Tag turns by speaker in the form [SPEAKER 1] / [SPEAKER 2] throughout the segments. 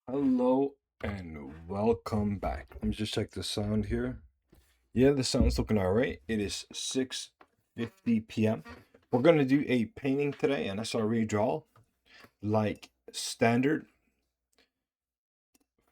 [SPEAKER 1] Hello and welcome back. Let me just check the sound here. Yeah, the sound's looking all right. It is 6:50 p.m. We're gonna do a painting today, and that's our redraw, like standard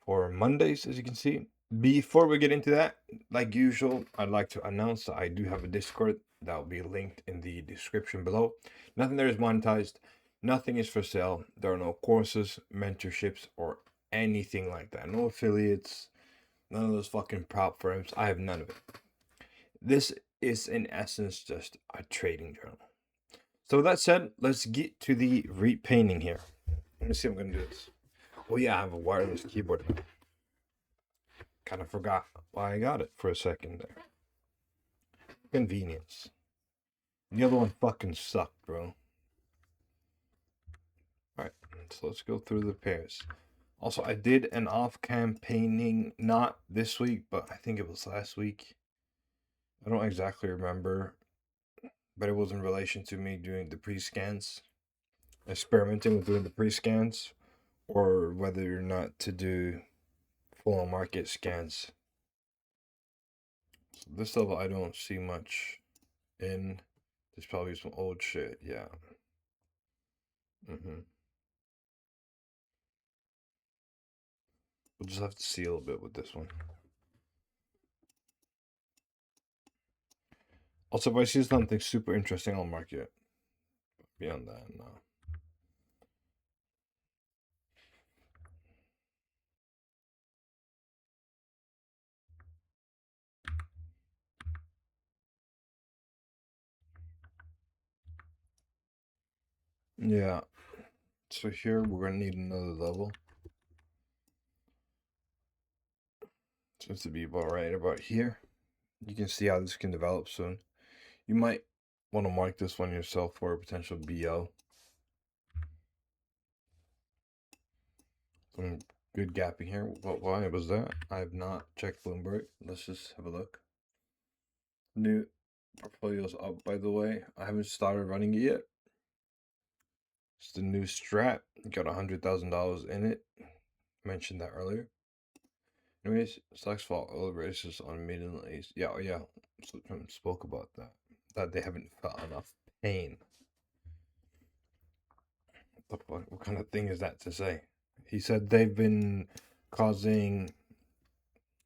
[SPEAKER 1] for Mondays, as you can see. Before we get into that, like usual, I'd like to announce that I do have a Discord that will be linked in the description below. Nothing there is monetized, nothing is for sale. There are no courses, mentorships, or anything like that. No affiliates, none of those fucking prop firms. I have none of it. This is in essence just a trading journal. So with that said, let's get to the repainting here. Let me see if I'm gonna do this. Oh yeah, I have a wireless keyboard. Kind of forgot why I got it for a second there. Convenience. The other one fucking sucked, bro. Alright, so let's go through the pairs. Also, I did an off-cam painting, not this week, but I think it was last week. I don't exactly remember, but it was in relation to me doing the pre-scans, experimenting with doing the pre-scans, or whether or not to do full market scans. So this level I don't see much in. There's probably some old shit, yeah. We'll just have to see a little bit with this one. Also, if I see something super interesting, I'll mark it. Beyond that, no. Yeah. So here we're gonna need another level. Seems to be about right about here. You can see how this can develop soon. You might want to mark this one yourself for a potential BO. Some good gapping here. Why was that? I have not checked Bloomberg. Let's just have a look. New portfolio's up, by the way. I haven't started running it yet. It's the new strat. Got $100,000 in it. Mentioned that earlier. Anyways, stocks fall oil races on Middle East. Yeah, oh yeah. Spoke about that. That they haven't felt enough pain. What kind of thing is that to say? He said they've been causing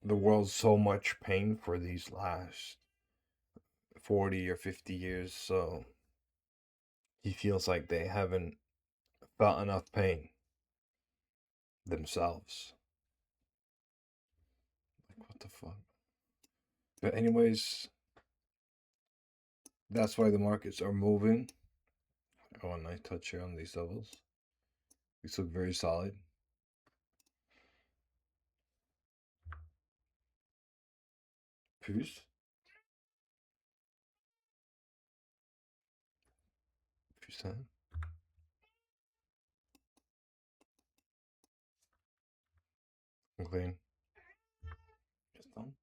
[SPEAKER 1] the world so much pain for these last 40 or 50 years, so he feels like they haven't felt enough pain themselves. Like, what the fuck? But, anyways, that's why the markets are moving. Oh, a nice touch here on these levels. These look very solid. Plus, putain. Clean. Just done.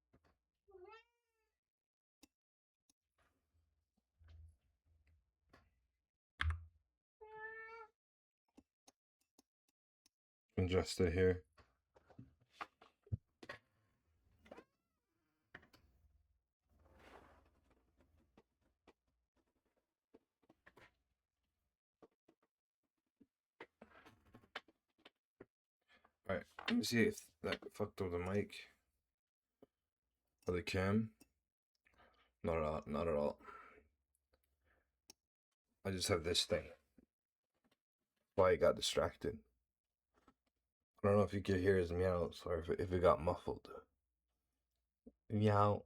[SPEAKER 1] Congested here. Alright, let me see if that fucked up the mic or the cam. Not at all, not at all. I just have this thing. Why I got distracted. I don't know if you could hear his meows or if it got muffled. Meow.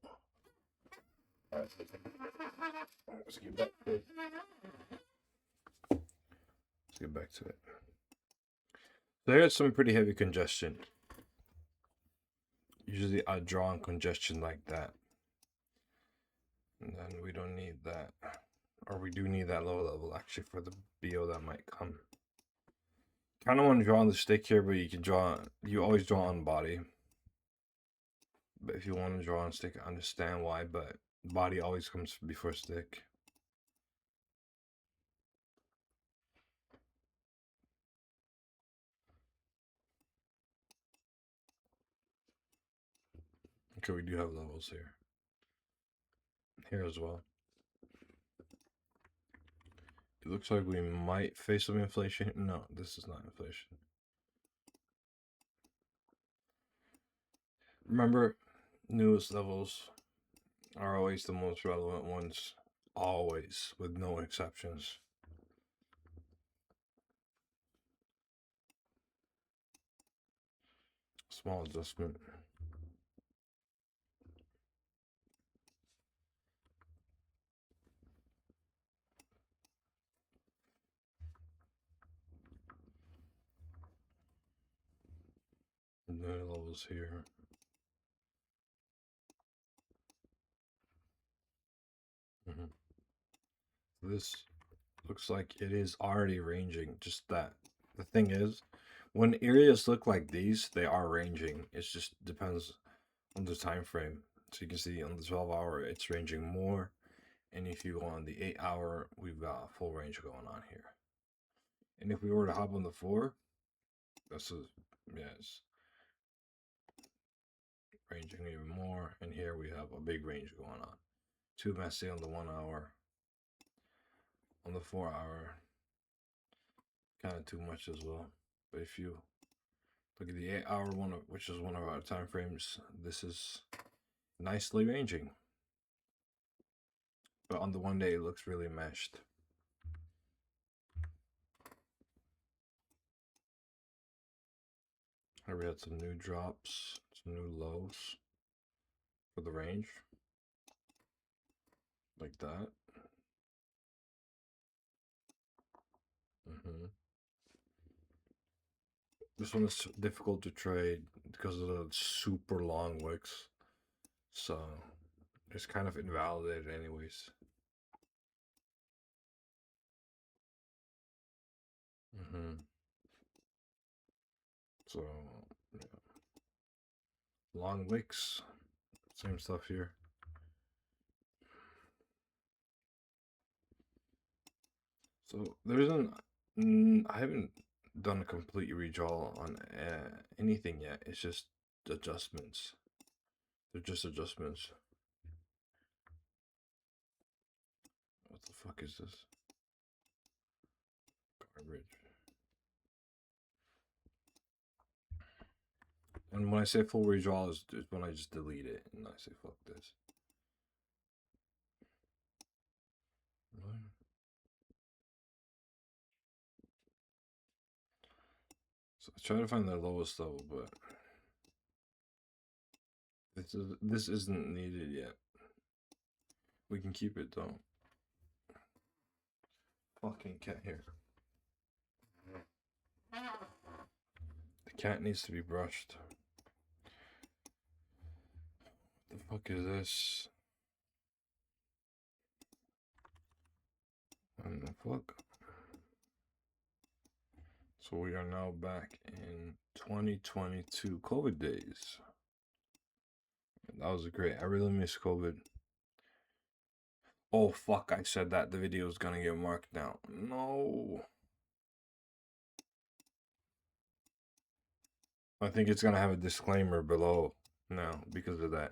[SPEAKER 1] Alright, let's get back to it. Let's get back to it. So here's some pretty heavy congestion. Usually I draw on congestion like that. And then we don't need that. Or we do need that low level actually for the BO that might come. Kind of want to draw on the stick here, but you always draw on body. But if you want to draw on stick, I understand why, but body always comes before stick. Okay, we do have levels here. Here as well. It looks like we might face some inflation. No, this is not inflation. Remember, newest levels are always the most relevant ones. Always, with no exceptions. Small adjustment. New levels here. This looks like it is already ranging. Just that. The thing is, when areas look like these, they are ranging. It just depends on the time frame. So you can see on the 12-hour, it's ranging more. And if you go on the 8-hour, we've got full range going on here. And if we were to hop on the 4, this is, yes, ranging even more. And here we have a big range going on. Too messy on the 1-hour. On the 4-hour, kind of too much as well. But if you look at the 8-hour one, which is one of our time frames, this is nicely ranging. But on the 1 day, it looks really meshed. Here we had some new drops, some new lows for the range. Like that. This one is difficult to trade because of the super long wicks. So it's kind of invalidated anyways. So yeah. Long wicks, same stuff here. So there isn't, I haven't done a complete redraw on anything yet. It's just adjustments. They're just adjustments. What the fuck is this? Garbage. And when I say full redraw is when I just delete it and I say fuck this. So I try to find the lowest level, but this isn't needed yet. We can keep it though. Fucking cat here. The cat needs to be brushed. What the fuck is this? What the fuck? So we are now back in 2022 COVID days. That was great. I really miss COVID. Oh fuck, I said that the video is gonna get marked now. No. I think it's gonna have a disclaimer below now because of that.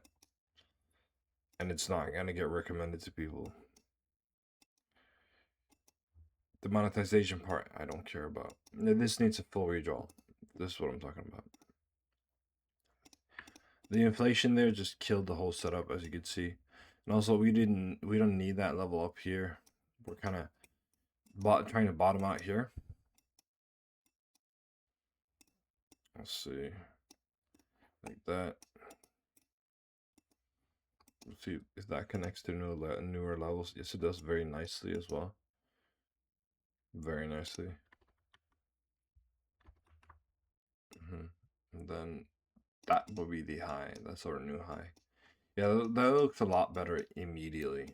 [SPEAKER 1] And it's not gonna get recommended to people. The monetization part, I don't care about. This needs a full redraw. This is what I'm talking about. The inflation there just killed the whole setup, as you can see. And also, we don't need that level up here. We're kind of trying to bottom out here. Let's see, like that. Let's see if that connects to newer levels. Yes, it does very nicely as well. Very nicely. And then that will be the high. That's our new high. Yeah, that looks a lot better immediately.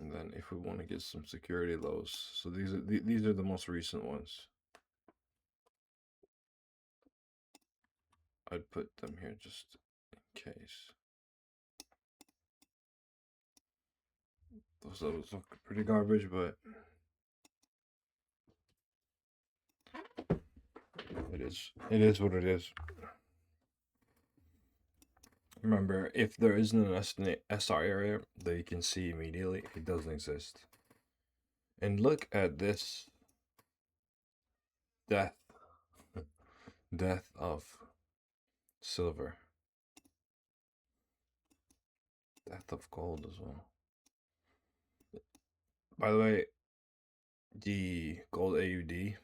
[SPEAKER 1] And then if we want to get some security lows, so these are the most recent ones. I'd put them here just in case. Those levels look pretty garbage, but it is what it is. Remember, if there isn't an SR area that you can see immediately, it doesn't exist. And look at this death. Death of silver. Death of gold as well. By the way, the gold AUD,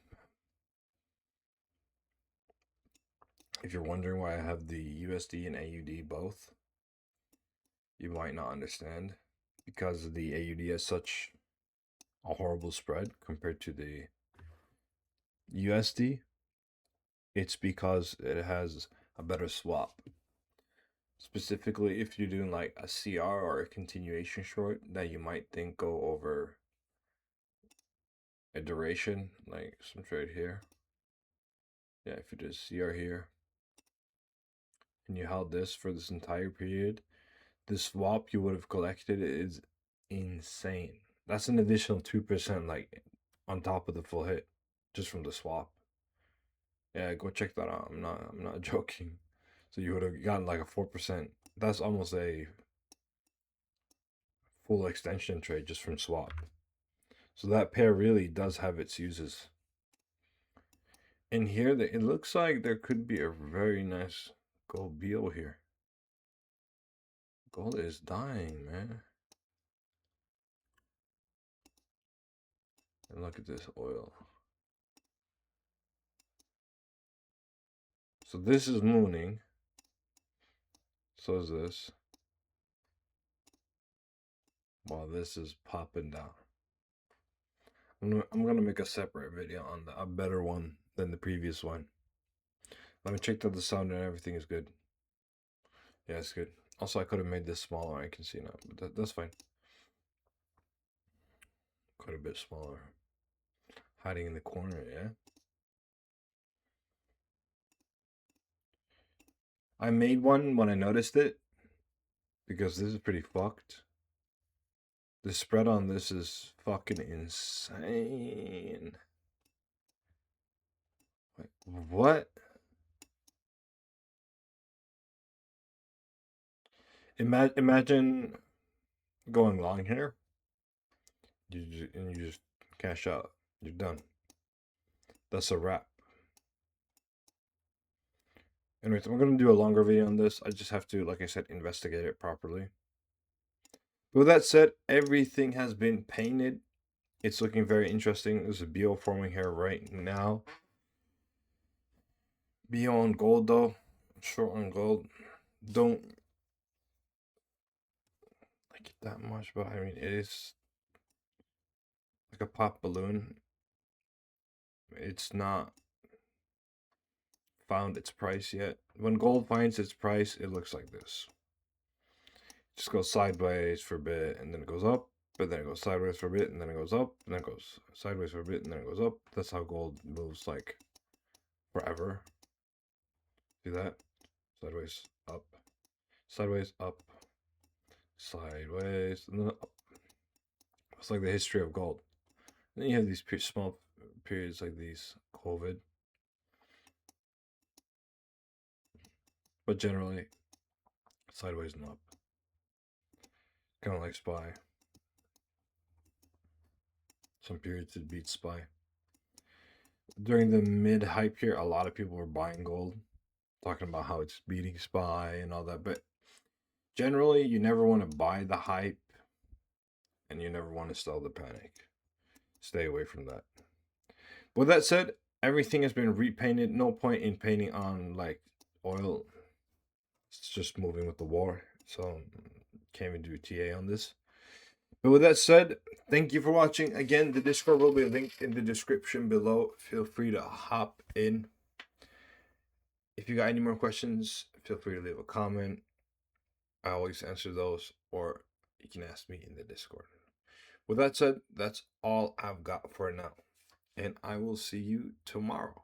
[SPEAKER 1] if you're wondering why I have the USD and AUD both, you might not understand. Because the AUD has such a horrible spread compared to the USD, it's because it has a better swap. Specifically, if you're doing like a CR or a continuation short that you might think go over a duration, like some trade here. Yeah, if you did a CR here and you held this for this entire period, the swap you would have collected is insane. That's an additional 2% like on top of the full hit just from the swap. Yeah, go check that out. I'm not joking. So you would have gotten like a 4%. That's almost a full extension trade just from swap. So that pair really does have its uses. And here, it looks like there could be a very nice gold BO here. Gold is dying, man. And look at this oil. So this is mooning. So is this. While this is popping down. I'm gonna make a separate video on a better one than the previous one. Let me check that the sound and everything is good. Yeah, it's good. Also, I could have made this smaller. I can see now, but that's fine. Quite a bit smaller. Hiding in the corner, yeah. I made one when I noticed it because this is pretty fucked. The spread on this is fucking insane. Wait, what? Imagine going long here. You just cash out. You're done. That's a wrap. Anyways, I'm gonna do a longer video on this. I just have to, like I said, investigate it properly. But with that said, everything has been painted. It's looking very interesting. There's a BO forming here right now. BO on gold though. Short on gold. Don't like it that much, but I mean it is like a pop balloon. It's not found its price yet. When gold finds its price, it looks like this. It just goes sideways for a bit and then it goes up, but then it goes sideways for a bit and then it goes up, and then it goes sideways for a bit and then it goes up. That's how gold moves like forever. See that? Sideways, up, sideways, up, sideways, and then up. It's like the history of gold. Then you have these small periods like these, COVID. But generally, sideways and up. Kind of like SPY. Some periods it beats SPY. During the mid-hype here, a lot of people were buying gold, talking about how it's beating SPY and all that. But generally, you never want to buy the hype, and you never want to sell the panic. Stay away from that. With that said, everything has been repainted. No point in painting on like oil. It's just moving with the war. So can't even do TA on this. But with that said, thank you for watching. Again, the Discord will be linked in the description below. Feel free to hop in. If you got any more questions, feel free to leave a comment. I always answer those, or you can ask me in the Discord. With that said, that's all I've got for now. And I will see you tomorrow.